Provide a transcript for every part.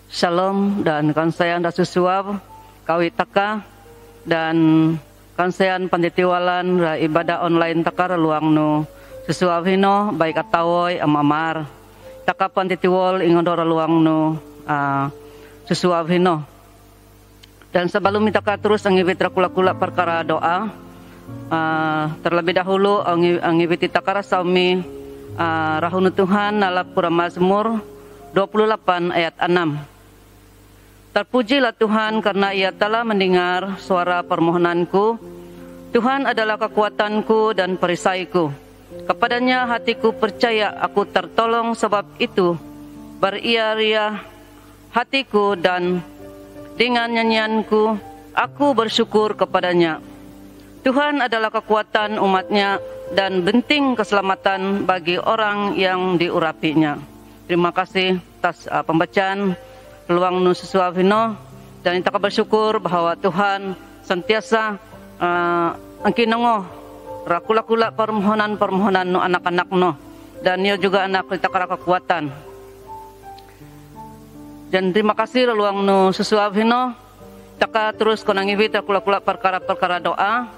Shalom dan kansayan da susuab kawi taka dan kansayan panditiwalan ra ibadah online taka luang no susuab hino baik atawoy amamar taka panditiwol ingondora luang no susuab hino. Dan sebelum kita terus angibit kula-kula perkara doa, terlebih dahulu angibit takara saumi rahunu Tuhan nalap pura Mazmur 28 ayat 6. Terpujilah Tuhan karena Ia telah mendengar suara permohonanku. Tuhan adalah kekuatanku dan perisaiku. Kepadanya hatiku percaya, aku tertolong, sebab itu beria-ria hatiku dan dengan nyanyianku aku bersyukur kepadanya. Tuhan adalah kekuatan umatnya dan benting keselamatan bagi orang yang diurapinya. Terima kasih atas pembacaan peluang nu sesuap hino, dan kita bersyukur bahwa Tuhan sentiasa angkinango rakula-kula permohonan nu anak-anak no, dan ia juga anak kita kekuatan. Dan terima kasih luang nu sesuap hino, kita terus konangibit rakula-kula perkara-perkara doa.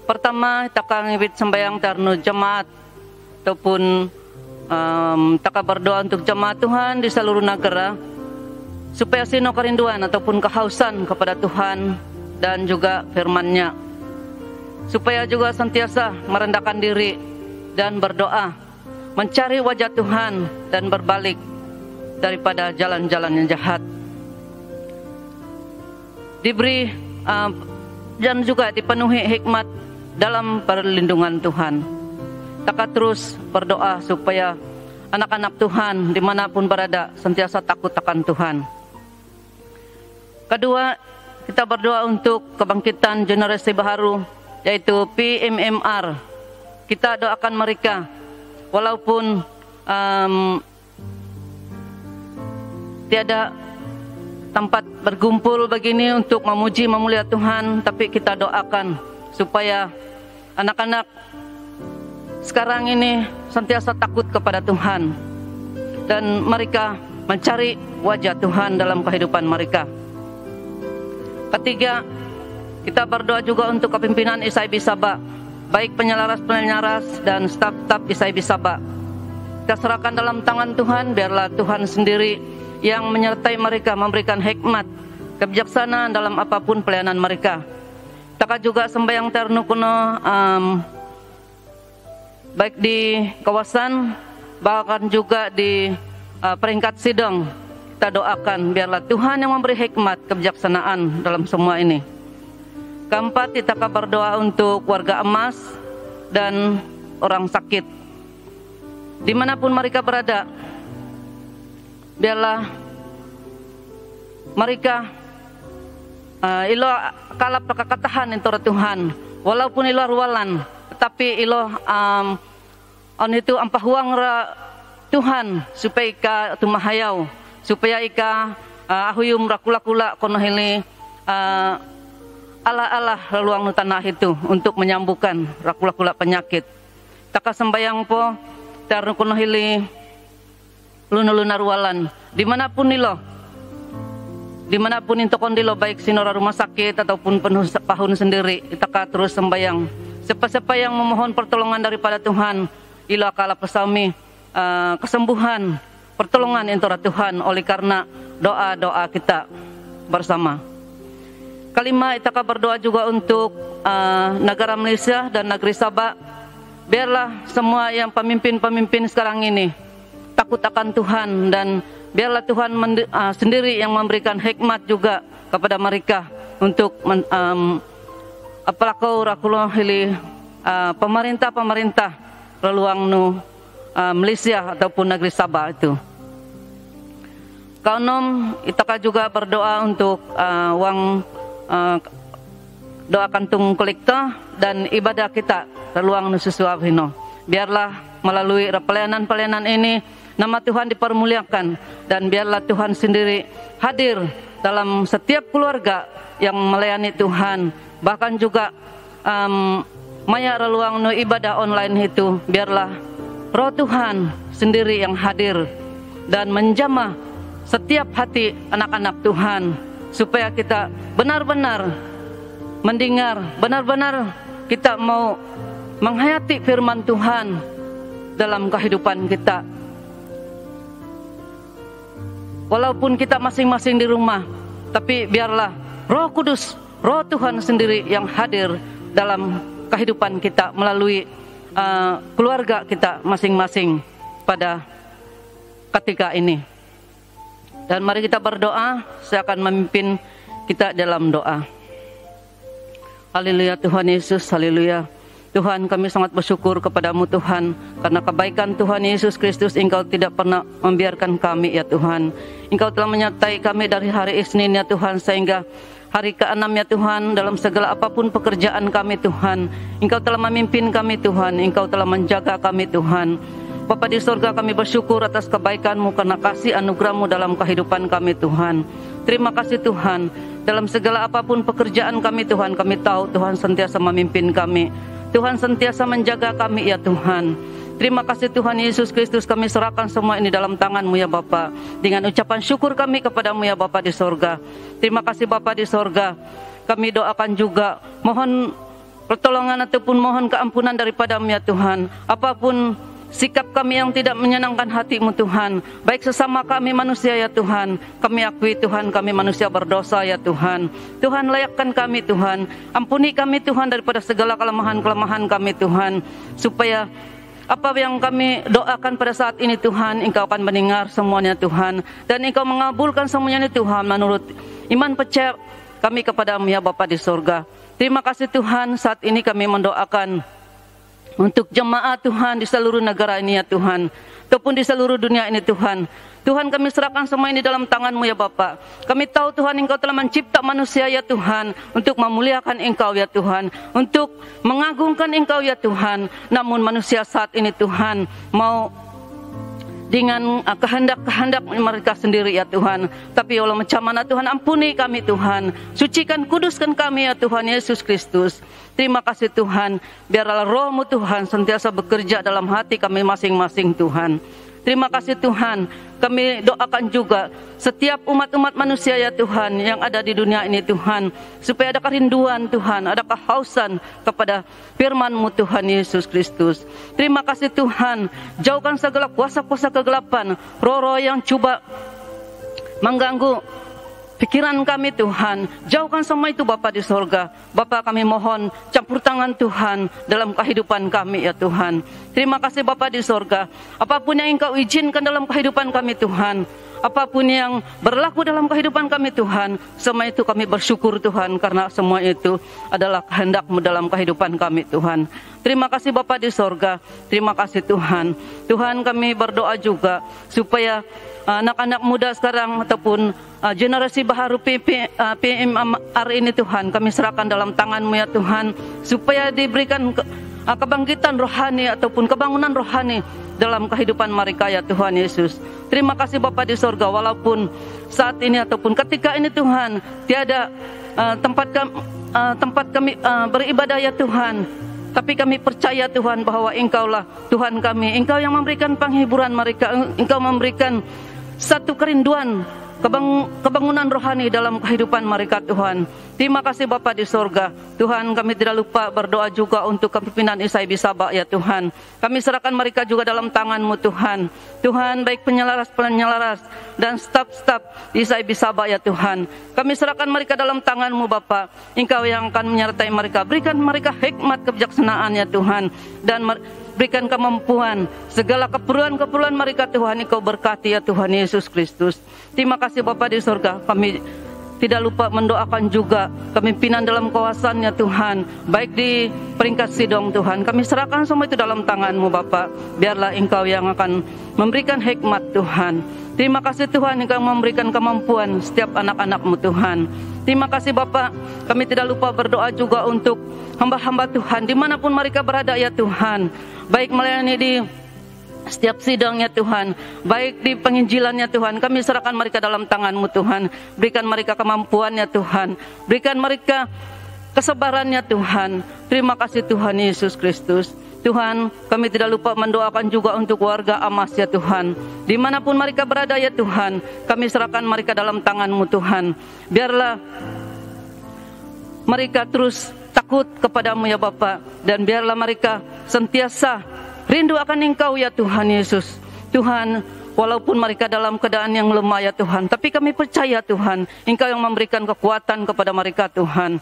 Pertama kita ngibit sembahyang ternu jemaat ataupun kita berdoa untuk jemaat Tuhan di seluruh negara, supaya sino kerinduan ataupun kehausan kepada Tuhan dan juga firman-Nya, supaya juga sentiasa merendahkan diri dan berdoa, mencari wajah Tuhan dan berbalik daripada jalan-jalan yang jahat. Diberi dan juga dipenuhi hikmat dalam perlindungan Tuhan. Taka terus berdoa supaya anak-anak Tuhan dimanapun berada sentiasa takut akan Tuhan. Kedua, kita berdoa untuk kebangkitan generasi baru, yaitu PMMR. Kita doakan mereka, walaupun tiada tempat berkumpul begini untuk memuji memulia Tuhan, tapi kita doakan supaya anak-anak sekarang ini sentiasa takut kepada Tuhan dan mereka mencari wajah Tuhan dalam kehidupan mereka. Ketiga, kita berdoa juga untuk kepimpinan ISIB Sabah, baik penyelaras-penyelaras dan staf-staf ISIB Sabah. Kita serahkan dalam tangan Tuhan, biarlah Tuhan sendiri yang menyertai mereka, memberikan hikmat, kebijaksanaan dalam apapun pelayanan mereka. Kita juga sembahyang ternu kuno, baik di kawasan, bahkan juga di peringkat sidang. Kita doakan biarlah Tuhan yang memberi hikmat, kebijaksanaan dalam semua ini. Keempat, kita berdoa untuk warga emas dan orang sakit, dimanapun mereka berada. Biarlah mereka ilo kalap kekatahan entora Tuhan, walaupun ilo rualan, tetapi ilo on itu ampah huang ra Tuhan supaya ika tumahayau, supaya ika ahuyum rakula-kula kono hili ala-ala laluang nu tanah itu untuk menyembuhkan rakula-kula penyakit. Taka sembayang po tarno kono hili luna-luna rualan, dimanapun nilo, dimanapun intokon dilo, baik sinora rumah sakit ataupun penuh pahun sendiri, kita terus sembayang. Siapa-siapa yang memohon pertolongan daripada Tuhan, ilo akala pesami kesembuhan, pertolongan entora Tuhan oleh karena doa-doa kita bersama. Kelima, kita berdoa juga untuk negara Malaysia dan negeri Sabah. Biarlah semua yang pemimpin-pemimpin sekarang ini takut akan Tuhan, dan biarlah Tuhan sendiri yang memberikan hikmat juga kepada mereka untuk apalakau rakulah hili pemerintah reluang nu Malaysia ataupun negeri Sabah itu. Kaunom, kita juga berdoa untuk doa kantung kolektor dan ibadah kita reluang nu sesuap hino. Biarlah melalui pelayanan-pelayanan ini nama Tuhan dipermuliakan, dan biarlah Tuhan sendiri hadir dalam setiap keluarga yang melayani Tuhan. Bahkan juga maya reluang nu ibadah online itu, biarlah Roh Tuhan sendiri yang hadir dan menjamah setiap hati anak-anak Tuhan, supaya kita benar-benar mendengar, benar-benar kita mau menghayati firman Tuhan dalam kehidupan kita. Walaupun kita masing-masing di rumah, tapi biarlah Roh Kudus, Roh Tuhan sendiri yang hadir dalam kehidupan kita melalui keluarga kita masing-masing pada ketika ini. Dan mari kita berdoa, saya akan memimpin kita dalam doa. Haleluya Tuhan Yesus, haleluya. Tuhan, kami sangat bersyukur kepadamu Tuhan, karena kebaikan Tuhan Yesus Kristus, Engkau tidak pernah membiarkan kami ya Tuhan. Engkau telah menyertai kami dari hari Isnin ya Tuhan, sehingga hari ke-6 ya Tuhan, dalam segala apapun pekerjaan kami Tuhan, Engkau telah memimpin kami Tuhan, Engkau telah menjaga kami Tuhan. Bapa di surga, kami bersyukur atas kebaikan-Mu karena kasih anugerah-Mu dalam kehidupan kami Tuhan. Terima kasih Tuhan, dalam segala apapun pekerjaan kami Tuhan, kami tahu Tuhan sentiasa memimpin kami. Tuhan sentiasa menjaga kami ya Tuhan. Terima kasih Tuhan Yesus Kristus, kami serahkan semua ini dalam tangan-Mu ya Bapa. Dengan ucapan syukur kami kepada-Mu ya Bapa di sorga. Terima kasih Bapa di sorga. Kami doakan juga, mohon pertolongan ataupun mohon keampunan daripada-Mu ya Tuhan. Apapun sikap kami yang tidak menyenangkan hati-Mu Tuhan, baik sesama kami manusia ya Tuhan, kami akui Tuhan, kami manusia berdosa ya Tuhan. Tuhan, layakkan kami Tuhan, ampuni kami Tuhan daripada segala kelemahan-kelemahan kami Tuhan, supaya apa yang kami doakan pada saat ini Tuhan, Engkau akan mendengar semuanya Tuhan, dan Engkau mengabulkan semuanya Tuhan menurut iman percaya kami kepada-Mu ya Bapa di surga. Terima kasih Tuhan, saat ini kami mendoakan untuk jemaat Tuhan di seluruh negara ini ya Tuhan, ataupun di seluruh dunia ini Tuhan. Tuhan, kami serahkan semua ini dalam tangan-Mu ya Bapa. Kami tahu Tuhan, Engkau telah mencipta manusia ya Tuhan, untuk memuliakan Engkau ya Tuhan, untuk mengagungkan Engkau ya Tuhan. Namun manusia saat ini Tuhan mau dengan kehendak-kehendak mereka sendiri ya Tuhan. Tapi ya Allah, macam mana Tuhan, ampuni kami Tuhan, sucikan, kuduskan kami ya Tuhan Yesus Kristus. Terima kasih Tuhan, biarlah Roh-Mu Tuhan sentiasa bekerja dalam hati kami masing-masing Tuhan. Terima kasih Tuhan, kami doakan juga setiap umat-umat manusia ya Tuhan yang ada di dunia ini Tuhan, supaya ada kerinduan Tuhan, ada kehausan kepada firman-Mu Tuhan Yesus Kristus. Terima kasih Tuhan, jauhkan segala kuasa-kuasa kegelapan, roh-roh yang coba mengganggu pikiran kami Tuhan, jauhkan semua itu Bapa di sorga. Bapa, kami mohon campur tangan Tuhan dalam kehidupan kami ya Tuhan. Terima kasih Bapa di sorga, apapun yang Engkau izinkan dalam kehidupan kami Tuhan, apapun yang berlaku dalam kehidupan kami Tuhan, semua itu kami bersyukur Tuhan, karena semua itu adalah kehendak-Mu dalam kehidupan kami Tuhan. Terima kasih Bapa di sorga, terima kasih Tuhan. Tuhan, kami berdoa juga supaya anak-anak muda sekarang ataupun generasi baru PMR ini Tuhan, kami serahkan dalam tangan-Mu ya Tuhan, supaya diberikan kebangkitan rohani ataupun kebangunan rohani dalam kehidupan mereka ya Tuhan Yesus. Terima kasih Bapa di sorga, walaupun saat ini ataupun ketika ini Tuhan tiada tempat kami beribadah ya Tuhan, tapi kami percaya Tuhan bahwa Engkau-lah Tuhan kami, Engkau yang memberikan penghiburan mereka, Engkau memberikan satu kerinduan kebangunan rohani dalam kehidupan mereka Tuhan. Terima kasih Bapa di sorga. Tuhan, kami tidak lupa berdoa juga untuk kepimpinan Isai Bisaba ya Tuhan. Kami serahkan mereka juga dalam tangan-Mu Tuhan. Tuhan, baik penyelaras dan staf-staf Isai Bisaba ya Tuhan, kami serahkan mereka dalam tangan-Mu Bapa. Engkau yang akan menyertai mereka, berikan mereka hikmat kebijaksanaan ya Tuhan, dan berikan kemampuan segala keperluan mereka Tuhan. Engkau berkati ya Tuhan Yesus Kristus. Terima kasih Bapa di surga. Kami tidak lupa mendoakan juga kepimpinan dalam kawasannya Tuhan, baik di peringkat Sidong Tuhan. Kami serahkan semua itu dalam tangan-Mu Bapa. Biarlah Engkau yang akan memberikan hikmat Tuhan. Terima kasih Tuhan, Engkau memberikan kemampuan setiap anak-anak-Mu Tuhan. Terima kasih Bapa. Kami tidak lupa berdoa juga untuk hamba-hamba Tuhan dimanapun mereka berada ya Tuhan, baik melayani di setiap sidang ya Tuhan, baik di penginjilan ya Tuhan. Kami serahkan mereka dalam tangan-Mu Tuhan. Berikan mereka kemampuan ya Tuhan, berikan mereka kesabaran ya Tuhan. Terima kasih Tuhan Yesus Kristus. Tuhan, kami tidak lupa mendoakan juga untuk warga Amas ya Tuhan. Dimanapun mereka berada ya Tuhan, kami serahkan mereka dalam tangan-Mu Tuhan. Biarlah mereka terus takut kepadamu ya Bapa, dan biarlah mereka sentiasa rindu akan Engkau ya Tuhan Yesus. Tuhan, walaupun mereka dalam keadaan yang lemah ya Tuhan, tapi kami percaya Tuhan, Engkau yang memberikan kekuatan kepada mereka Tuhan.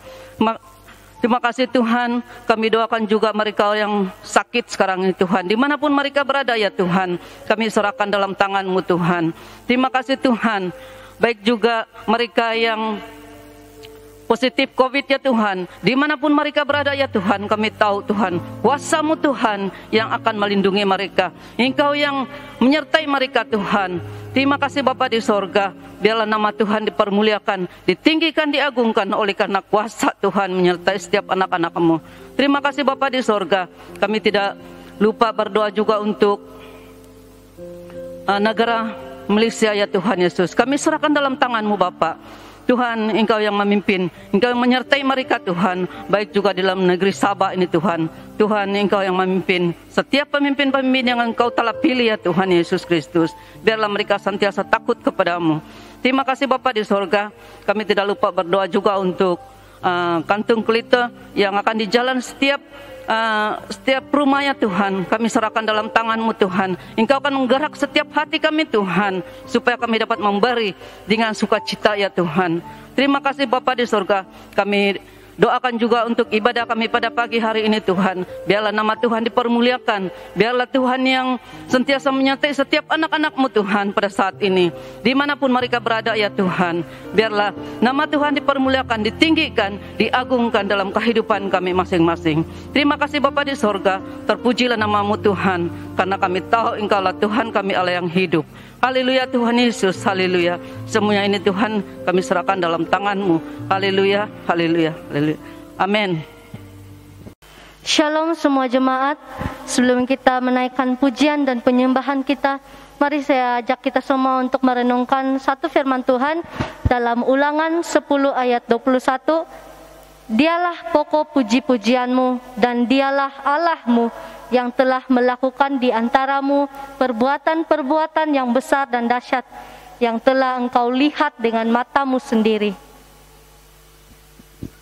Terima kasih Tuhan, kami doakan juga mereka yang sakit sekarang ini Tuhan. Dimanapun mereka berada ya Tuhan, kami serahkan dalam tangan-Mu Tuhan. Terima kasih Tuhan, baik juga mereka yang positif COVID ya Tuhan, dimanapun mereka berada ya Tuhan, kami tahu Tuhan, kuasa-Mu Tuhan yang akan melindungi mereka. Engkau yang menyertai mereka Tuhan. Terima kasih Bapa di sorga, biarlah nama Tuhan dipermuliakan, ditinggikan, diagungkan oleh karena kuasa Tuhan menyertai setiap anak-anak-Mu. Terima kasih Bapa di sorga, kami tidak lupa berdoa juga untuk negara Malaysia ya Tuhan Yesus. Kami serahkan dalam tangan-Mu Bapa. Tuhan, Engkau yang memimpin, Engkau yang menyertai mereka Tuhan, baik juga dalam negeri Sabah ini Tuhan. Tuhan, Engkau yang memimpin setiap pemimpin-pemimpin yang Engkau telah pilih ya Tuhan Yesus Kristus. Biarlah mereka senantiasa takut kepadamu. Terima kasih Bapa di sorga, kami tidak lupa berdoa juga untuk kantung kulita yang akan di jalan setiap rumah ya Tuhan. Kami serahkan dalam tangan-Mu Tuhan. Engkau akan menggerak setiap hati kami Tuhan, supaya kami dapat memberi dengan sukacita ya Tuhan. Terima kasih Bapa di surga. Kami doakan juga untuk ibadah kami pada pagi hari ini Tuhan. Biarlah nama Tuhan dipermuliakan. Biarlah Tuhan yang sentiasa menyertai setiap anak-anak-Mu Tuhan pada saat ini, dimanapun mereka berada ya Tuhan. Biarlah nama Tuhan dipermuliakan, ditinggikan, diagungkan dalam kehidupan kami masing-masing. Terima kasih Bapa di sorga. Terpujilah nama-Mu Tuhan, karena kami tahu Engkaulah Tuhan kami, Allah yang hidup. Haleluya Tuhan Yesus, haleluya. Semuanya ini Tuhan kami serahkan dalam tangan-Mu. Haleluya, haleluya, haleluya. Amin. Shalom semua jemaat. Sebelum kita menaikkan pujian dan penyembahan kita, mari saya ajak kita semua untuk merenungkan satu firman Tuhan dalam Ulangan 10 ayat 21. Dialah pokok puji-pujianmu dan dialah Allahmu yang telah melakukan di antaramu perbuatan-perbuatan yang besar dan dahsyat yang telah engkau lihat dengan matamu sendiri.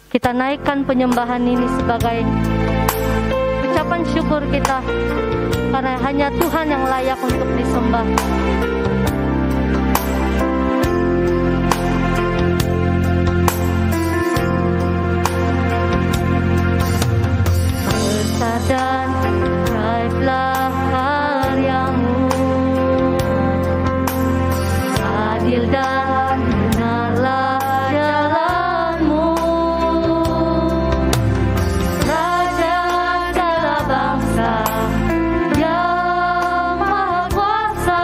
Kita naikkan penyembahan ini sebagai ucapan syukur kita, karena hanya Tuhan yang layak untuk disembah. Besar dan raiblah karyamu, adil dan benarlah jalanmu, Raja segala bangsa yang maha kuasa,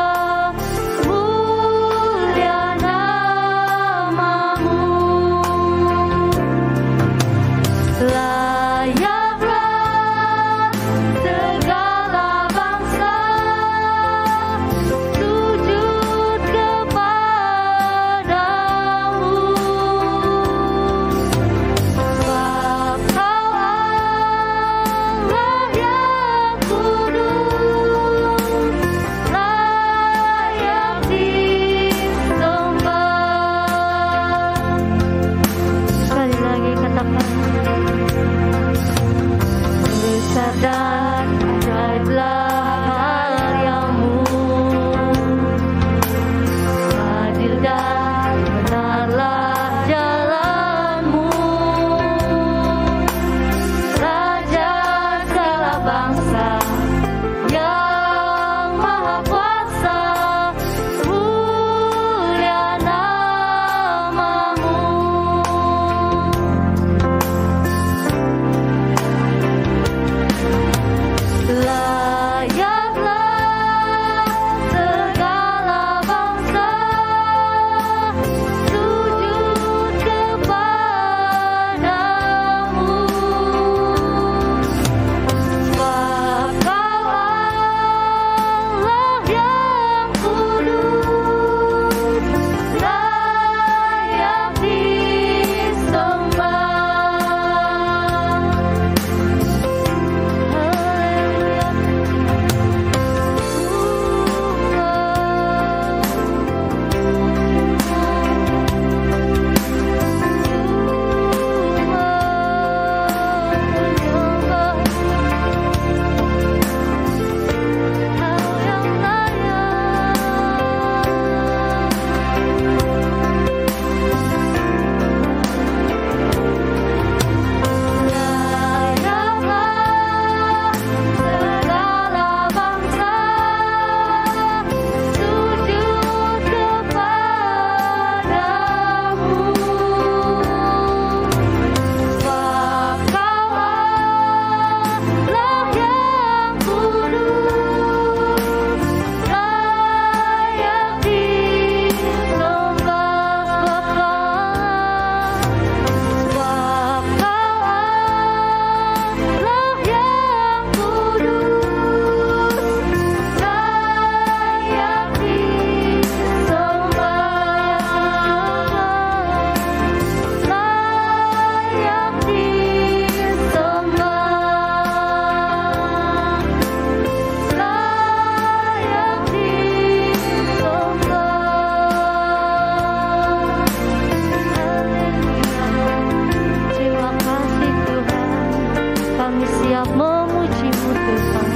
memuji-Mu Tuhan.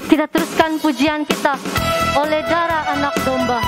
Kita teruskan pujian kita oleh darah anak domba.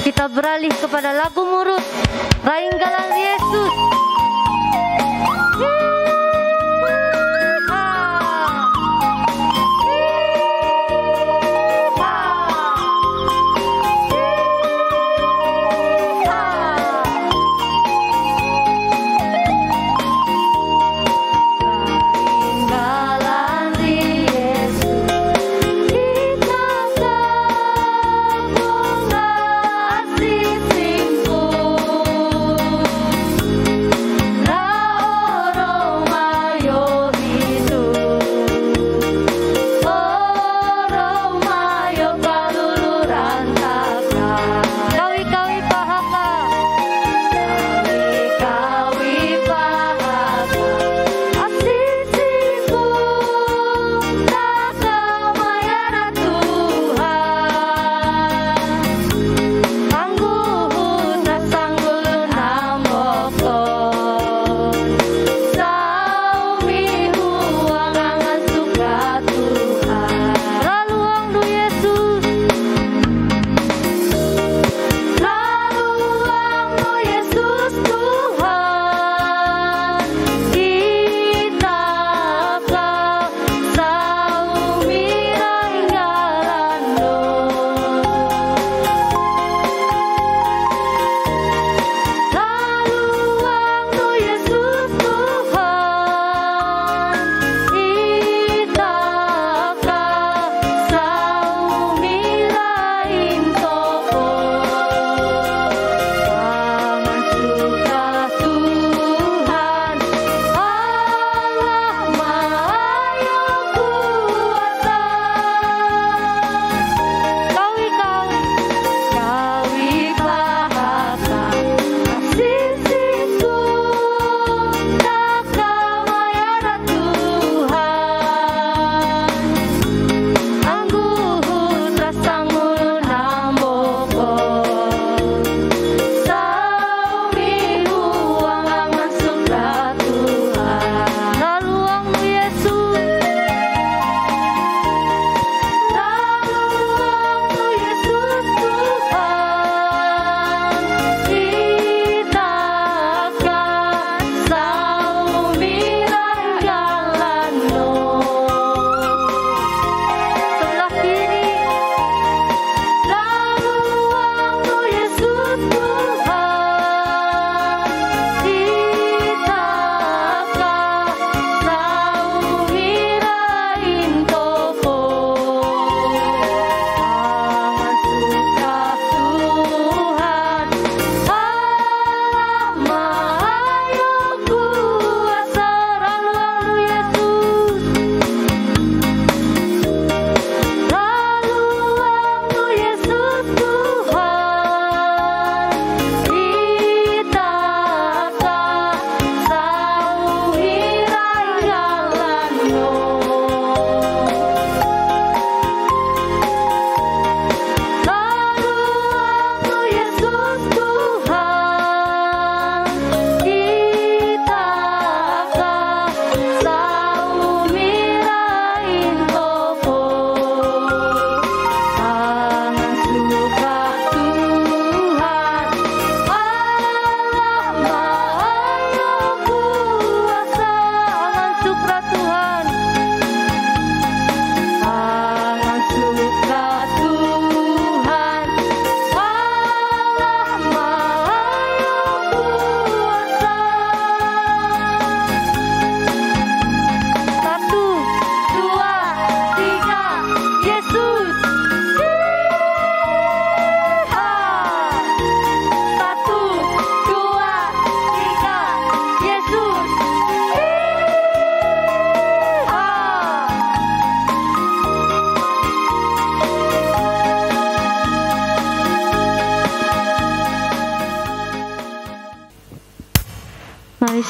Kita beralih kepada lagu murut Rainggalan Yesus. Simple.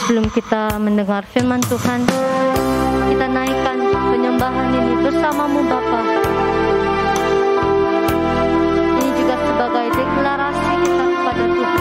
sebelum kita mendengar firman Tuhan, kita naikkan penyembahan ini bersamamu Bapa. Ini juga sebagai deklarasi kita kepada Tuhan.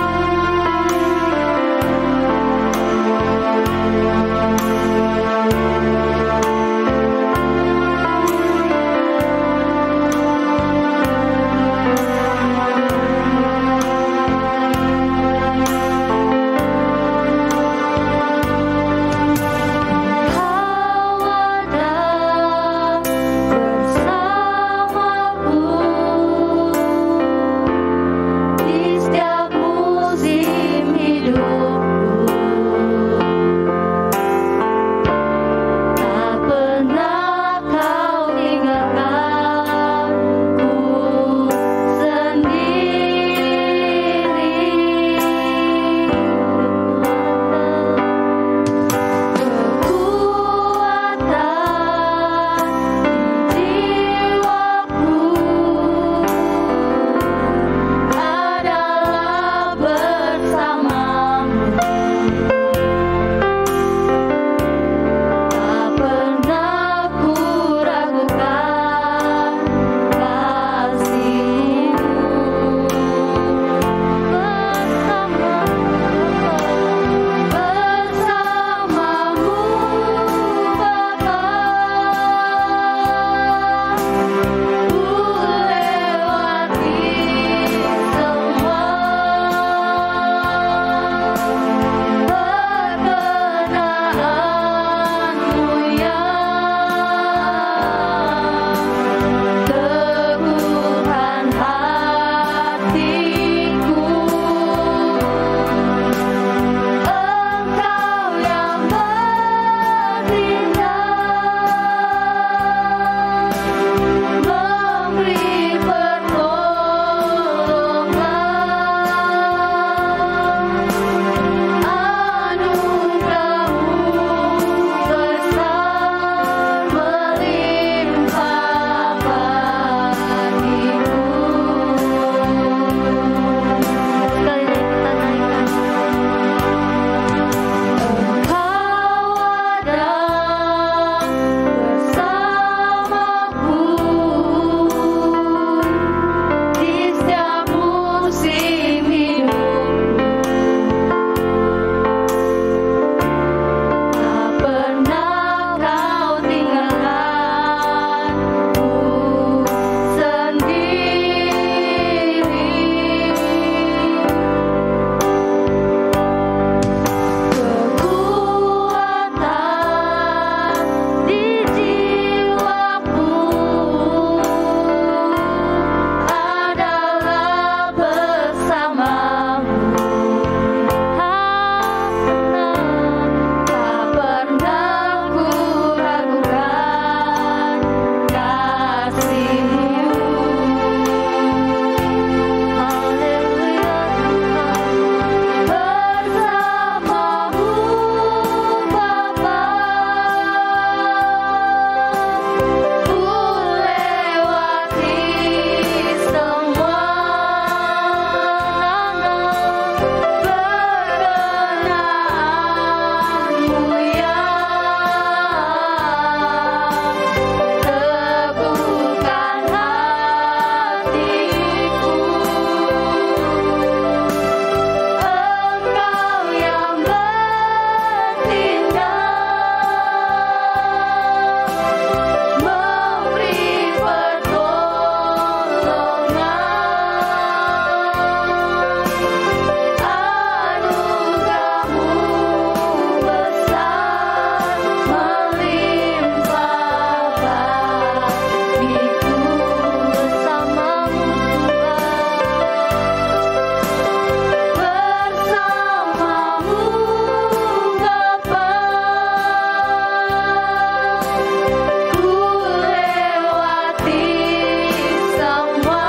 Semua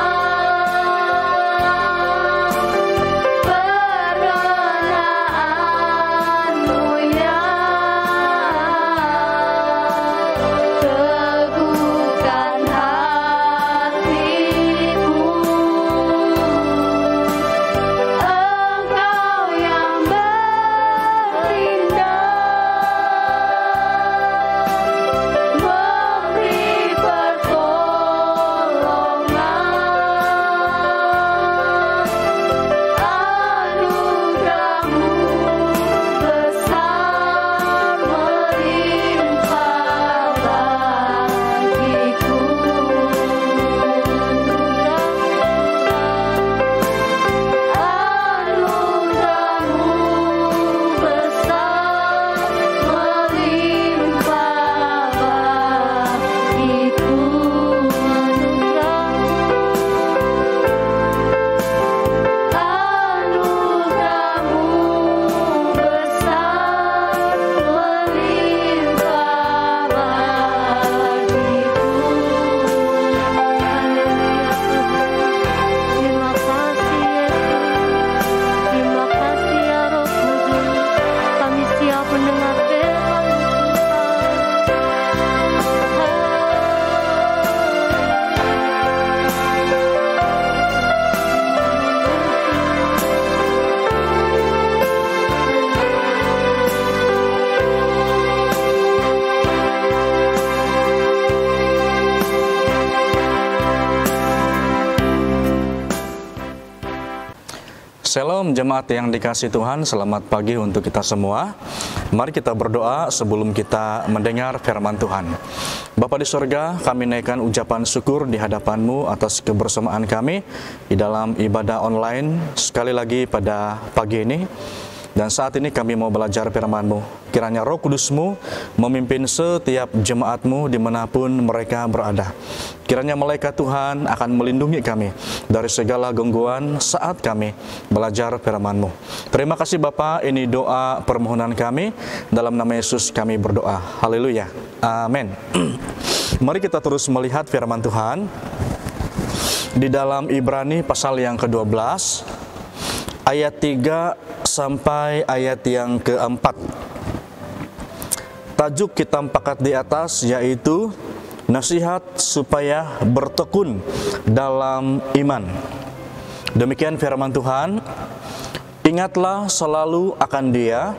Shalom jemaat yang dikasih Tuhan, selamat pagi untuk kita semua. Mari kita berdoa sebelum kita mendengar firman Tuhan. Bapa di surga, kami naikkan ucapan syukur di hadapan-Mu atas kebersamaan kami di dalam ibadah online sekali lagi pada pagi ini. Dan saat ini kami mau belajar firman-Mu. Kiranya Roh Kudus-Mu memimpin setiap jemaat-Mu dimanapun mereka berada. Kiranya malaikat Tuhan akan melindungi kami dari segala gangguan saat kami belajar firman-Mu. Terima kasih Bapa, ini doa permohonan kami. Dalam nama Yesus kami berdoa. Haleluya. Amin. Mari kita terus melihat firman Tuhan di dalam Ibrani pasal yang ke-12. Ayat 3 sampai ayat yang ke-4. Tajuk kita angkat di atas yaitu nasihat supaya bertekun dalam iman. Demikian firman Tuhan. Ingatlah selalu akan Dia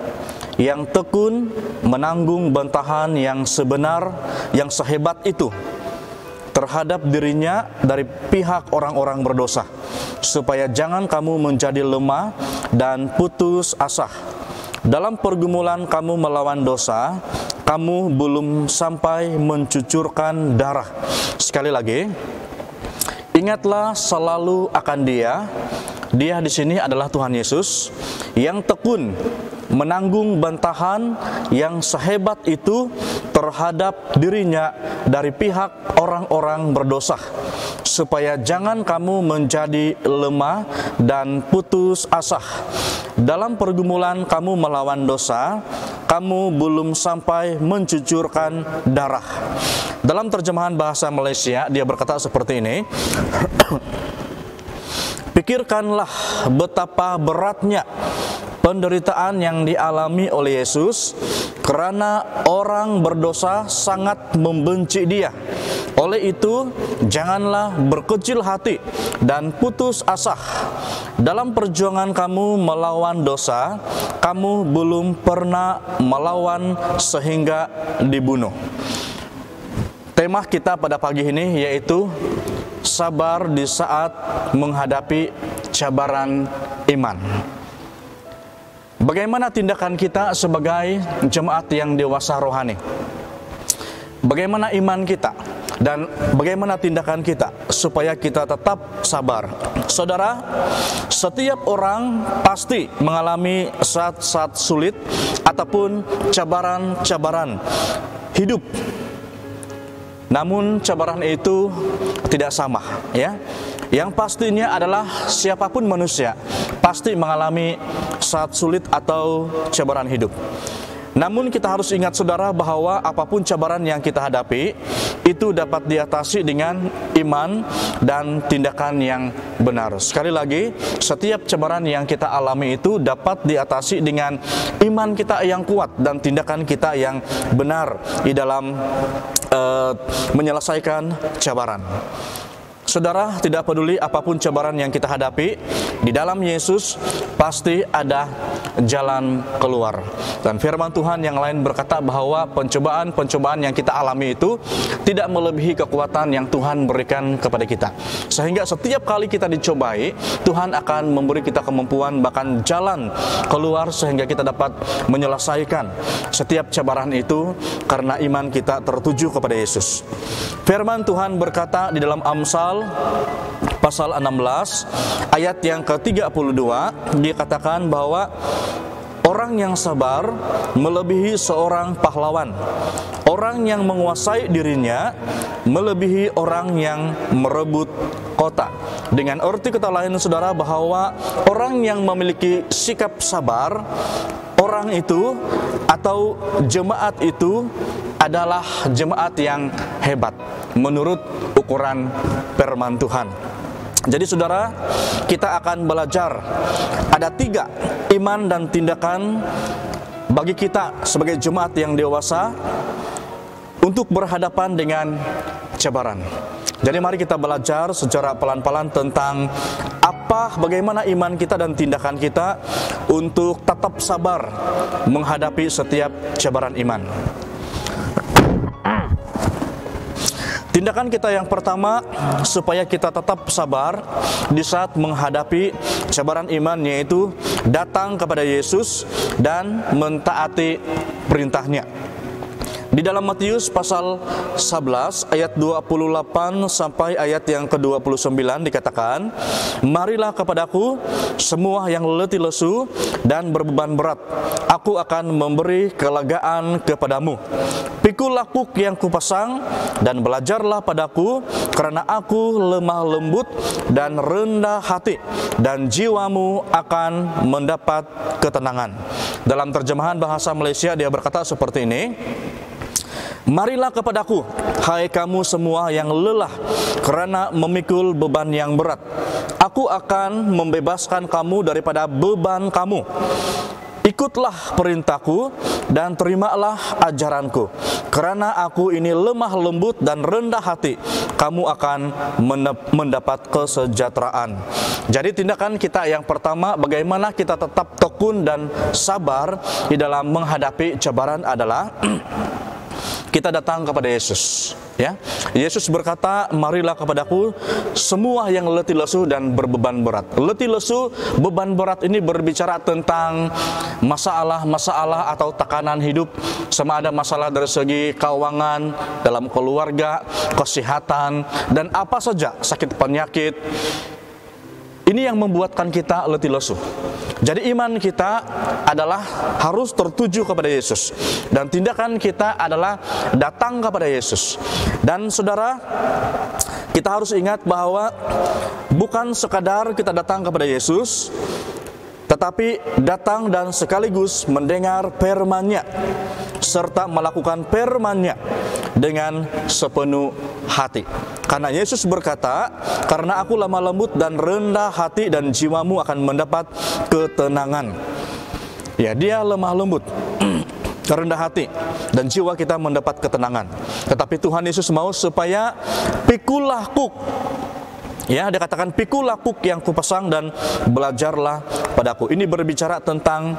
yang tekun menanggung bantahan yang sebenar, yang sehebat itu terhadap dirinya dari pihak orang-orang berdosa, supaya jangan kamu menjadi lemah dan putus asa. Dalam pergumulan kamu melawan dosa, kamu belum sampai mencucurkan darah. Sekali lagi, ingatlah selalu akan Dia. Dia di sini adalah Tuhan Yesus yang tekun menanggung bantahan yang sehebat itu terhadap dirinya dari pihak orang-orang berdosa, supaya jangan kamu menjadi lemah dan putus asa. Dalam pergumulan kamu melawan dosa, kamu belum sampai mencucurkan darah. Dalam terjemahan bahasa Malaysia, dia berkata seperti ini. Pikirkanlah betapa beratnya penderitaan yang dialami oleh Yesus karena orang berdosa sangat membenci Dia. Oleh itu, janganlah berkecil hati dan putus asa. Dalam perjuangan kamu melawan dosa, kamu belum pernah melawan sehingga dibunuh. Tema kita pada pagi ini yaitu sabar di saat menghadapi cabaran iman. Bagaimana tindakan kita sebagai jemaat yang dewasa rohani? Bagaimana iman kita? Dan bagaimana tindakan kita supaya kita tetap sabar? Saudara, setiap orang pasti mengalami saat-saat sulit ataupun cabaran-cabaran hidup. Namun cabaran itu tidak sama, ya. Yang pastinya adalah siapapun manusia pasti mengalami saat sulit atau cabaran hidup. Namun kita harus ingat saudara bahwa apapun cabaran yang kita hadapi itu dapat diatasi dengan iman dan tindakan yang benar. Sekali lagi, setiap cabaran yang kita alami itu dapat diatasi dengan iman kita yang kuat dan tindakan kita yang benar di dalam menyelesaikan cabaran. Saudara, tidak peduli apapun cabaran yang kita hadapi, di dalam Yesus pasti ada jalan keluar. Dan firman Tuhan yang lain berkata bahwa pencobaan-pencobaan yang kita alami itu tidak melebihi kekuatan yang Tuhan berikan kepada kita. Sehingga setiap kali kita dicobai, Tuhan akan memberi kita kemampuan bahkan jalan keluar sehingga kita dapat menyelesaikan setiap cabaran itu karena iman kita tertuju kepada Yesus. Firman Tuhan berkata di dalam Amsal pasal 16 ayat yang ke-32, dikatakan bahwa orang yang sabar melebihi seorang pahlawan. Orang yang menguasai dirinya melebihi orang yang merebut kota. Dengan arti kata lain saudara, bahwa orang yang memiliki sikap sabar, orang itu atau jemaat itu adalah jemaat yang hebat menurut ukuran firman Tuhan. Jadi saudara, kita akan belajar ada 3 iman dan tindakan bagi kita sebagai jemaat yang dewasa untuk berhadapan dengan cabaran. Jadi mari kita belajar secara pelan-pelan tentang bagaimana iman kita dan tindakan kita untuk tetap sabar menghadapi setiap cabaran iman. Tindakan kita yang pertama supaya kita tetap sabar di saat menghadapi cabaran iman, yaitu datang kepada Yesus dan mentaati perintahnya. Di dalam Matius pasal 11 ayat 28 sampai ayat yang ke-29 dikatakan, "Marilah kepadaku semua yang letih lesu dan berbeban berat, aku akan memberi kelegaan kepadamu. Pikulah kuk yang kupasang dan belajarlah padaku, karena aku lemah lembut dan rendah hati, dan jiwamu akan mendapat ketenangan." Dalam terjemahan bahasa Malaysia dia berkata seperti ini, "Marilah kepadaku, hai kamu semua yang lelah karena memikul beban yang berat. Aku akan membebaskan kamu daripada beban kamu. Ikutlah perintahku dan terimalah ajaranku, karena aku ini lemah lembut dan rendah hati. Kamu akan mendapat kesejahteraan." Jadi tindakan kita yang pertama, bagaimana kita tetap tekun dan sabar di dalam menghadapi cabaran adalah kita datang kepada Yesus, ya. Yesus berkata, "Marilah kepadaku semua yang letih lesu dan berbeban berat." Letih lesu, beban berat ini berbicara tentang masalah-masalah atau tekanan hidup, sama ada masalah dari segi keuangan, dalam keluarga, kesehatan, dan apa saja sakit penyakit. Ini yang membuatkan kita letih lesu. Jadi iman kita adalah harus tertuju kepada Yesus, dan tindakan kita adalah datang kepada Yesus. Dan saudara, kita harus ingat bahwa bukan sekadar kita datang kepada Yesus, tetapi datang dan sekaligus mendengar firman-Nya serta melakukan firman-Nya dengan sepenuh hati. Karena Yesus berkata, "Karena aku lemah lembut dan rendah hati, dan jiwamu akan mendapat ketenangan." Ya, dia lemah lembut, rendah hati, dan jiwa kita mendapat ketenangan. Tetapi Tuhan Yesus mau supaya pikulah kuk. Ya, dia katakan, "Pikulah kuk yang kupasang dan belajarlah padaku." Ini berbicara tentang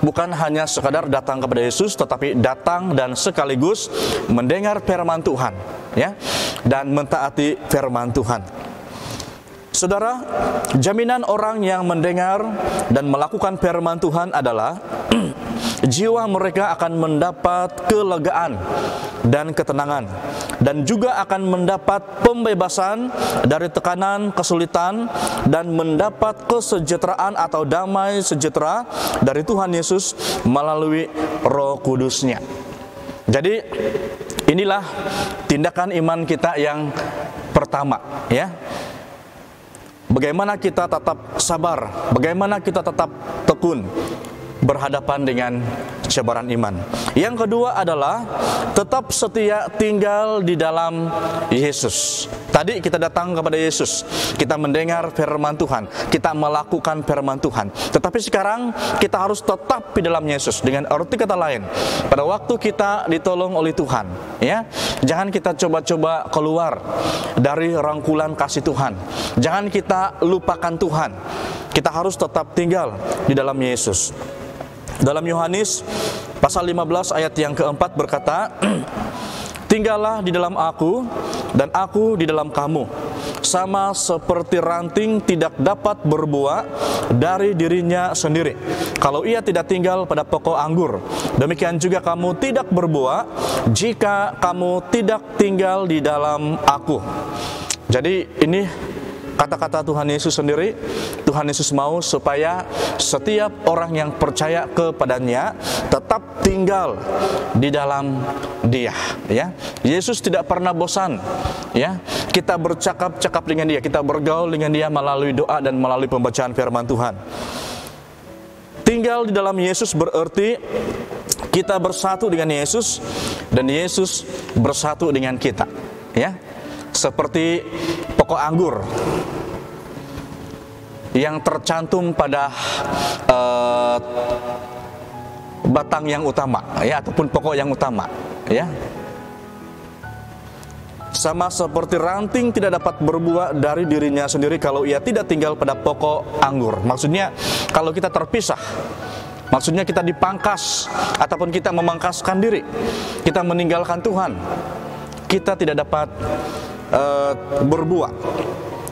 bukan hanya sekadar datang kepada Yesus, tetapi datang dan sekaligus mendengar firman Tuhan, ya, dan mentaati firman Tuhan. Saudara, jaminan orang yang mendengar dan melakukan firman Tuhan adalah jiwa mereka akan mendapat kelegaan dan ketenangan, dan juga akan mendapat pembebasan dari tekanan, kesulitan, dan mendapat kesejahteraan atau damai sejahtera dari Tuhan Yesus melalui Roh Kudus-Nya. Jadi inilah tindakan iman kita yang pertama, ya. Bagaimana kita tetap sabar, bagaimana kita tetap tekun berhadapan dengan cabaran iman. Yang kedua adalah tetap setia tinggal di dalam Yesus. Tadi kita datang kepada Yesus, kita mendengar firman Tuhan, kita melakukan firman Tuhan. Tetapi sekarang kita harus tetap di dalam Yesus. Dengan arti kata lain, pada waktu kita ditolong oleh Tuhan, ya, jangan kita coba-coba keluar dari rangkulan kasih Tuhan. Jangan kita lupakan Tuhan. Kita harus tetap tinggal di dalam Yesus. Dalam Yohanes pasal 15 ayat yang keempat berkata, "Tinggallah di dalam aku dan aku di dalam kamu. Sama seperti ranting tidak dapat berbuah dari dirinya sendiri kalau ia tidak tinggal pada pokok anggur. Demikian juga kamu tidak berbuah jika kamu tidak tinggal di dalam aku." Jadi ini kata-kata Tuhan Yesus sendiri. Tuhan Yesus mau supaya setiap orang yang percaya kepadanya tetap tinggal di dalam Dia, ya. Yesus tidak pernah bosan, ya. Kita bercakap-cakap dengan Dia, kita bergaul dengan Dia melalui doa dan melalui pembacaan firman Tuhan. Tinggal di dalam Yesus berarti kita bersatu dengan Yesus dan Yesus bersatu dengan kita, ya. Seperti pokok anggur yang tercantum pada batang yang utama, ya, ataupun pokok yang utama, ya. Sama seperti ranting tidak dapat berbuah dari dirinya sendiri kalau ia tidak tinggal pada pokok anggur. Maksudnya kalau kita terpisah, maksudnya kita dipangkas ataupun kita memangkaskan diri, kita meninggalkan Tuhan, kita tidak dapat berbuah.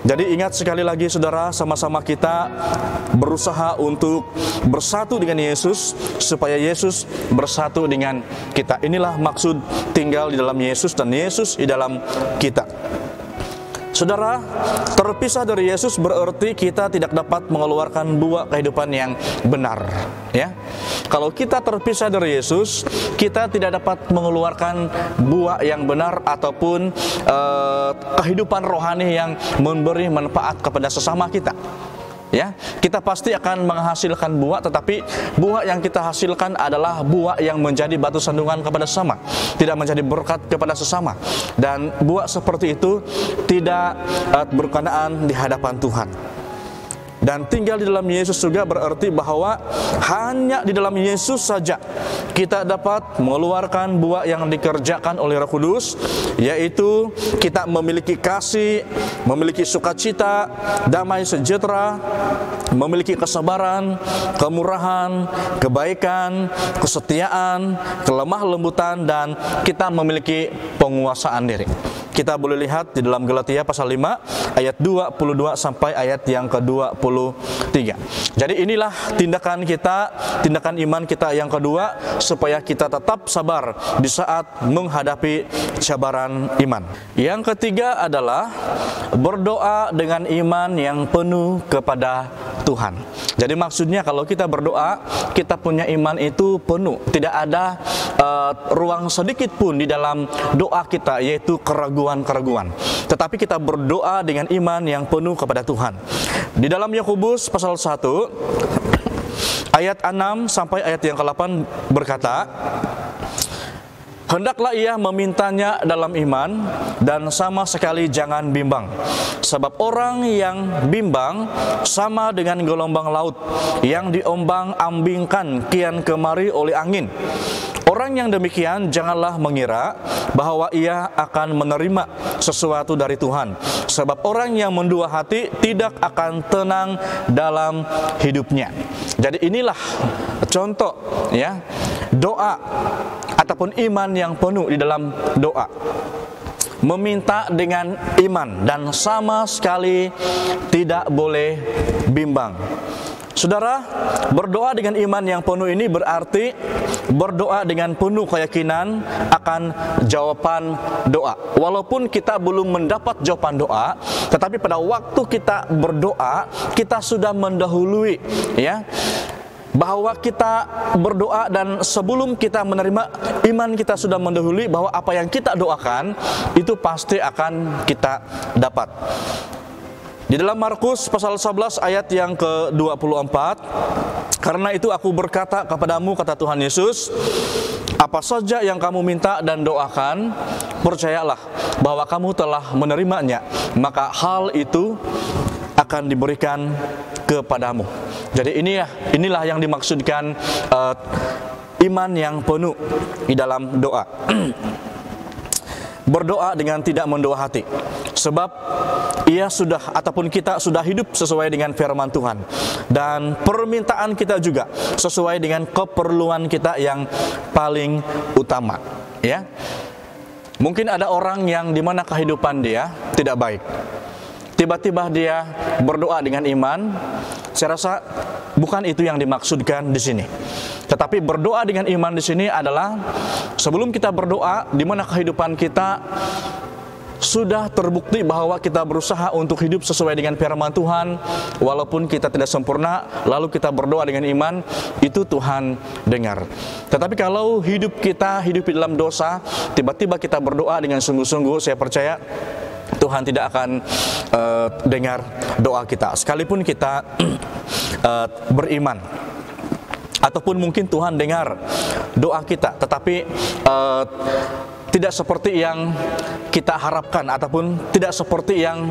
Jadi ingat sekali lagi saudara, sama-sama kita berusaha untuk bersatu dengan Yesus, supaya Yesus bersatu dengan kita. Inilah maksud tinggal di dalam Yesus dan Yesus di dalam kita. Saudara, terpisah dari Yesus berarti kita tidak dapat mengeluarkan buah kehidupan yang benar, ya. Kalau kita terpisah dari Yesus, kita tidak dapat mengeluarkan buah yang benar ataupun kehidupan rohani yang memberi manfaat kepada sesama kita. Ya, kita pasti akan menghasilkan buah, tetapi buah yang kita hasilkan adalah buah yang menjadi batu sandungan kepada sesama, tidak menjadi berkat kepada sesama. Dan buah seperti itu tidak berkenaan di hadapan Tuhan. Dan tinggal di dalam Yesus juga berarti bahwa hanya di dalam Yesus saja kita dapat mengeluarkan buah yang dikerjakan oleh Roh Kudus, yaitu kita memiliki kasih, memiliki sukacita, damai sejahtera, memiliki kesabaran, kemurahan, kebaikan, kesetiaan, kelemah lembutan, dan kita memiliki penguasaan diri. Kita boleh lihat di dalam Galatia pasal 5 ayat 22 sampai ayat yang ke-23. Jadi inilah tindakan kita, tindakan iman kita yang kedua, supaya kita tetap sabar di saat menghadapi cabaran iman. Yang ketiga adalah berdoa dengan iman yang penuh kepada Tuhan. Jadi maksudnya kalau kita berdoa, kita punya iman itu penuh, tidak ada ruang sedikit pun di dalam doa kita, yaitu keraguan-keraguan. Tetapi kita berdoa dengan iman yang penuh kepada Tuhan. Di dalam Yakobus pasal 1 ayat 6 sampai ayat yang ke-8 berkata, hendaklah ia memintanya dalam iman dan sama sekali jangan bimbang. Sebab orang yang bimbang sama dengan gelombang laut yang diombang-ambingkan kian kemari oleh angin. Orang yang demikian janganlah mengira bahwa ia akan menerima sesuatu dari Tuhan. Sebab orang yang mendua hati tidak akan tenang dalam hidupnya. Jadi inilah contoh, ya, doa ataupun iman yang penuh di dalam doa. Meminta dengan iman dan sama sekali tidak boleh bimbang. Saudara, berdoa dengan iman yang penuh ini berarti berdoa dengan penuh keyakinan akan jawaban doa. Walaupun kita belum mendapat jawaban doa, tetapi pada waktu kita berdoa, kita sudah mendahului, ya, bahwa kita berdoa, dan sebelum kita menerima, iman kita sudah mendahului bahwa apa yang kita doakan itu pasti akan kita dapat. Di dalam Markus pasal 11 ayat yang ke-24, karena itu aku berkata kepadamu, kata Tuhan Yesus, apa saja yang kamu minta dan doakan, percayalah bahwa kamu telah menerimanya, maka hal itu akan diberikan kepadamu. Jadi inilah yang dimaksudkan iman yang penuh di dalam doa. Berdoa dengan tidak mendua hati, sebab ia sudah ataupun kita sudah hidup sesuai dengan firman Tuhan, dan permintaan kita juga sesuai dengan keperluan kita yang paling utama, ya. Mungkin ada orang yang dimana kehidupan dia tidak baik, tiba-tiba dia berdoa dengan iman. Saya rasa bukan itu yang dimaksudkan di sini. Tetapi berdoa dengan iman di sini adalah sebelum kita berdoa, di mana kehidupan kita sudah terbukti bahwa kita berusaha untuk hidup sesuai dengan firman Tuhan, walaupun kita tidak sempurna, lalu kita berdoa dengan iman, itu Tuhan dengar. Tetapi kalau hidup kita hidup di dalam dosa, tiba-tiba kita berdoa dengan sungguh-sungguh, saya percaya Tuhan tidak akan dengar doa kita, sekalipun kita beriman. Ataupun mungkin Tuhan dengar doa kita, tetapi tidak seperti yang kita harapkan, ataupun tidak seperti yang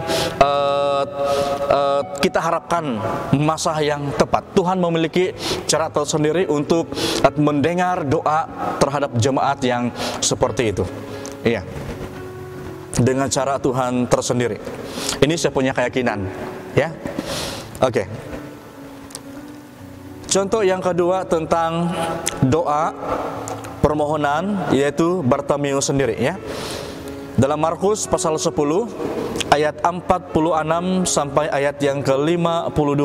kita harapkan masa yang tepat. Tuhan memiliki cara tersendiri untuk mendengar doa terhadap jemaat yang seperti itu. Iya, dengan cara Tuhan tersendiri. Ini saya punya keyakinan, ya. Oke. Contoh yang kedua tentang doa permohonan, yaitu Bartimeus sendiri, ya. Dalam Markus pasal 10 ayat 46 sampai ayat yang ke-52.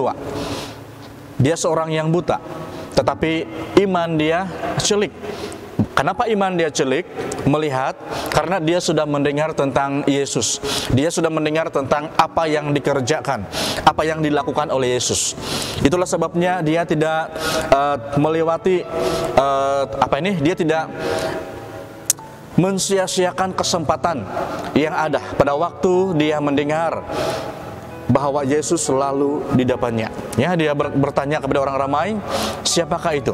Dia seorang yang buta, tetapi iman dia celik. Kenapa iman dia celik? Melihat, karena dia sudah mendengar tentang Yesus. Dia sudah mendengar tentang apa yang dikerjakan, apa yang dilakukan oleh Yesus. Itulah sebabnya dia tidak melewati dia tidak mensia-siakan kesempatan yang ada pada waktu dia mendengar bahwa Yesus selalu di depannya. Ya, dia bertanya kepada orang ramai, siapakah itu?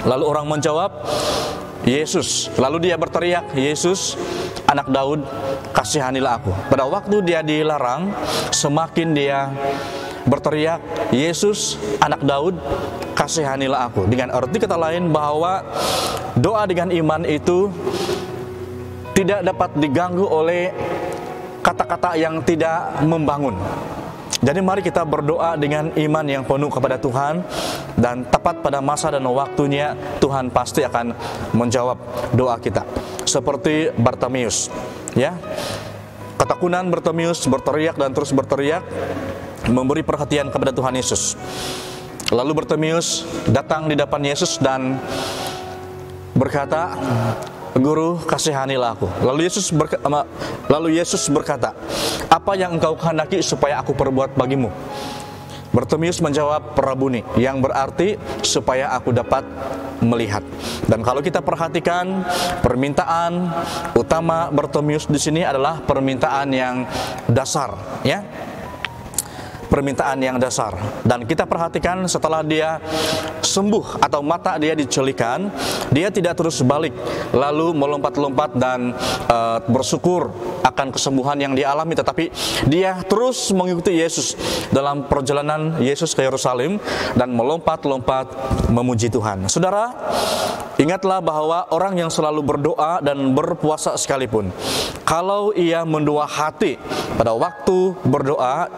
Lalu orang menjawab, Yesus. Lalu dia berteriak, Yesus, anak Daud, kasihanilah aku. Pada waktu dia dilarang, semakin dia berteriak, Yesus, anak Daud, kasihanilah aku. Dengan arti kata lain bahwa doa dengan iman itu tidak dapat diganggu oleh kata-kata yang tidak membangun. Jadi mari kita berdoa dengan iman yang penuh kepada Tuhan, dan tepat pada masa dan waktunya Tuhan pasti akan menjawab doa kita. Seperti Bartimeus, ya. Ketakunan Bartimeus berteriak dan terus berteriak, memberi perhatian kepada Tuhan Yesus. Lalu Bartimeus datang di depan Yesus dan berkata, Guru, kasihanilah aku. Lalu Yesus berkata, apa yang engkau kehendaki supaya aku perbuat bagimu? Bartimeus menjawab, Rabuni, yang berarti supaya aku dapat melihat. Dan kalau kita perhatikan, permintaan utama Bartimeus di sini adalah permintaan yang dasar, ya. Permintaan yang dasar. Dan kita perhatikan setelah dia sembuh atau mata dia dicelikan, dia tidak terus balik lalu melompat-lompat dan bersyukur akan kesembuhan yang dialami, tetapi dia terus mengikuti Yesus dalam perjalanan Yesus ke Yerusalem dan melompat-lompat memuji Tuhan. Saudara, ingatlah bahwa orang yang selalu berdoa dan berpuasa sekalipun, kalau ia mendua hati pada waktu berdoa,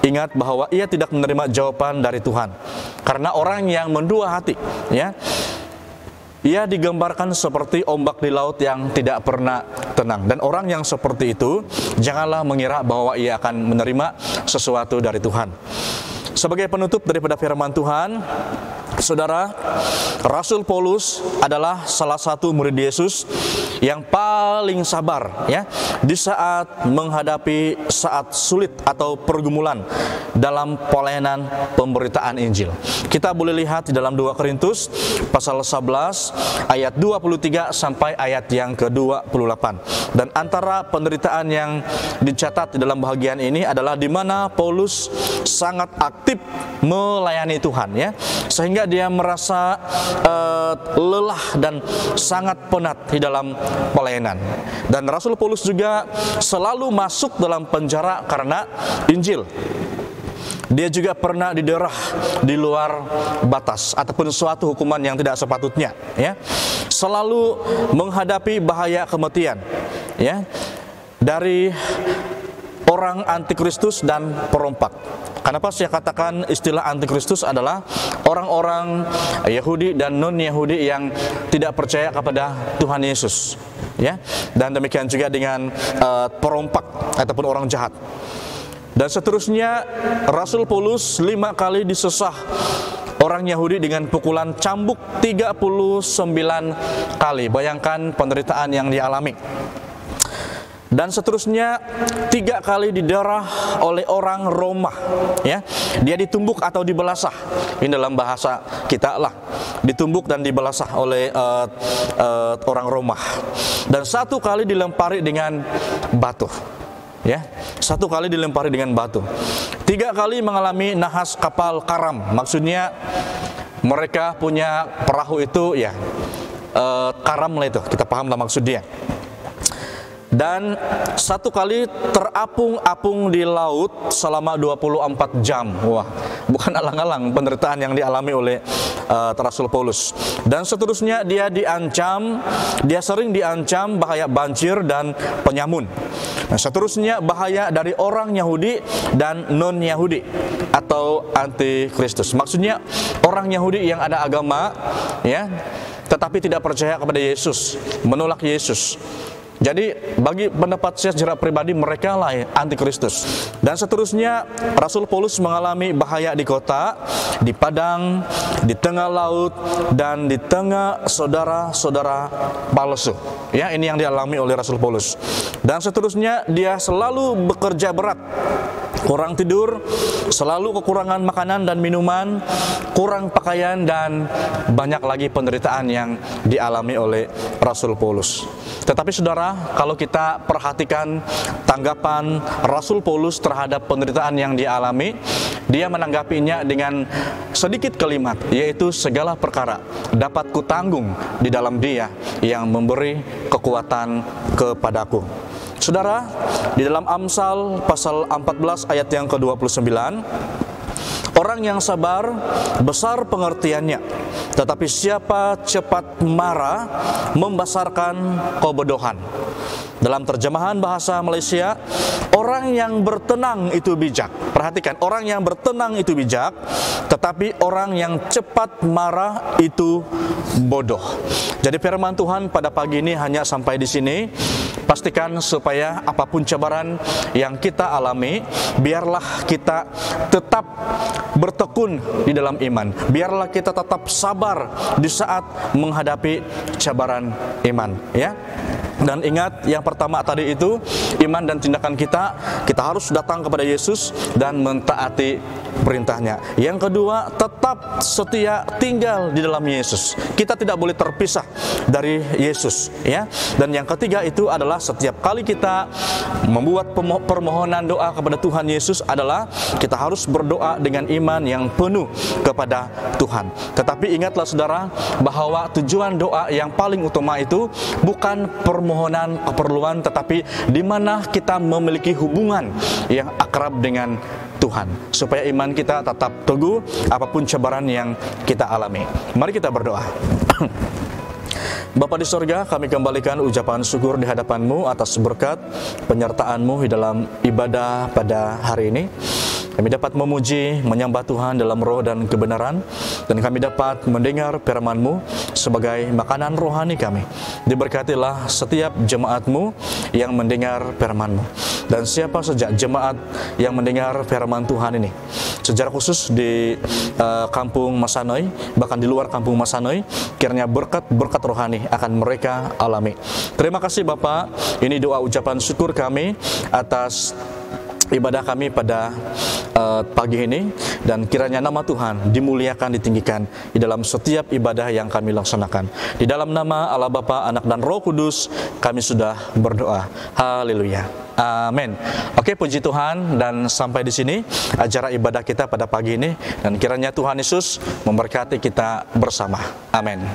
ingat bahwa ia tidak menerima jawaban dari Tuhan. Karena orang yang mendua hati, ya, ia digambarkan seperti ombak di laut yang tidak pernah tenang. Dan orang yang seperti itu, janganlah mengira bahwa ia akan menerima sesuatu dari Tuhan. Sebagai penutup daripada firman Tuhan, saudara, Rasul Paulus adalah salah satu murid Yesus yang paling sabar, ya, di saat menghadapi saat sulit atau pergumulan dalam pelayanan pemberitaan Injil. Kita boleh lihat di dalam 2 Korintus pasal 11 ayat 23 sampai ayat yang ke-28. Dan antara penderitaan yang dicatat di dalam bahagian ini adalah di mana Paulus sangat aktif melayani Tuhan, ya, sehingga dia merasa lelah dan sangat penat di dalam pelayanan. Dan Rasul Paulus juga selalu masuk dalam penjara karena Injil. Dia juga pernah diderah di luar batas ataupun suatu hukuman yang tidak sepatutnya, ya. Selalu menghadapi bahaya kematian, ya, dari orang antikristus dan perompak. Kenapa saya katakan istilah antikristus adalah orang-orang Yahudi dan non-Yahudi yang tidak percaya kepada Tuhan Yesus, ya. Dan demikian juga dengan perompak ataupun orang jahat. Dan seterusnya, Rasul Paulus 5 kali disesah orang Yahudi dengan pukulan cambuk 39 kali. Bayangkan penderitaan yang dialami. Dan seterusnya 3 kali diderah oleh orang Roma, ya. Dia ditumbuk atau dibelasah. Ini dalam bahasa kita lah, ditumbuk dan dibelasah oleh orang Roma. Dan 1 kali dilempari dengan batu, ya. 1 kali dilempari dengan batu. 3 kali mengalami nahas kapal karam. Maksudnya mereka punya perahu itu, ya, karam lah itu, kita paham lah maksudnya. Dan 1 kali terapung-apung di laut selama 24 jam. Wah, bukan alang-alang penderitaan yang dialami oleh Rasul Paulus. Dan seterusnya dia sering diancam bahaya banjir dan penyamun. Nah, seterusnya bahaya dari orang Yahudi dan non-Yahudi atau antikristus. Maksudnya orang Yahudi yang ada agama, ya, tetapi tidak percaya kepada Yesus, menolak Yesus. Jadi bagi pendapat saya secara pribadi mereka lah antikristus. Dan seterusnya Rasul Paulus mengalami bahaya di kota, di padang, di tengah laut, dan di tengah saudara-saudara palsu. Ya, ini yang dialami oleh Rasul Paulus. Dan seterusnya dia selalu bekerja berat, kurang tidur, selalu kekurangan makanan dan minuman, kurang pakaian, dan banyak lagi penderitaan yang dialami oleh Rasul Paulus. Tetapi saudara, kalau kita perhatikan tanggapan Rasul Paulus terhadap penderitaan yang dialami, dia menanggapinya dengan sedikit kalimat, yaitu segala perkara dapat kutanggung di dalam Dia yang memberi kekuatan kepadaku. Saudara, di dalam Amsal pasal 14 ayat yang ke-29, orang yang sabar besar pengertiannya, tetapi siapa cepat marah membesarkan kebodohan. Dalam terjemahan bahasa Malaysia, orang yang bertenang itu bijak. Perhatikan, orang yang bertenang itu bijak, tetapi orang yang cepat marah itu bodoh. Jadi firman Tuhan pada pagi ini hanya sampai di sini. Pastikan supaya apapun cabaran yang kita alami, biarlah kita tetap bertekun di dalam iman. Biarlah kita tetap sabar di saat menghadapi cabaran iman, ya. Dan ingat, yang pertama tadi itu iman dan tindakan kita harus datang kepada Yesus dan mentaati perintahnya. Yang kedua, tetap setia tinggal di dalam Yesus. Kita tidak boleh terpisah dari Yesus, ya. Dan yang ketiga itu adalah setiap kali kita membuat permohonan doa kepada Tuhan Yesus adalah kita harus berdoa dengan iman yang penuh kepada Tuhan. Tetapi ingatlah saudara, bahwa tujuan doa yang paling utama itu bukan permohonan keperluan, tetapi di mana kita memiliki hubungan yang akrab dengan Tuhan, supaya iman kita tetap teguh apapun cabaran yang kita alami. Mari kita berdoa. Bapa di sorga, kami kembalikan ucapan syukur di hadapan-Mu atas berkat penyertaan-Mu di dalam ibadah pada hari ini. Kami dapat memuji, menyembah Tuhan dalam roh dan kebenaran, dan kami dapat mendengar firman-Mu sebagai makanan rohani kami. Diberkatilah setiap jemaat-Mu yang mendengar firman-Mu, dan siapa saja jemaat yang mendengar firman Tuhan ini, secara khusus di kampung Masanoi, bahkan di luar kampung Masanoi, kiranya berkat-berkat rohani akan mereka alami. Terima kasih Bapak, ini doa ucapan syukur kami atas ibadah kami pada pagi ini, dan kiranya nama Tuhan dimuliakan, ditinggikan di dalam setiap ibadah yang kami laksanakan. Di dalam nama Allah Bapa, Anak, dan Roh Kudus kami sudah berdoa. Haleluya. Amin. Oke, puji Tuhan, dan sampai di sini acara ibadah kita pada pagi ini, dan kiranya Tuhan Yesus memberkati kita bersama. Amin.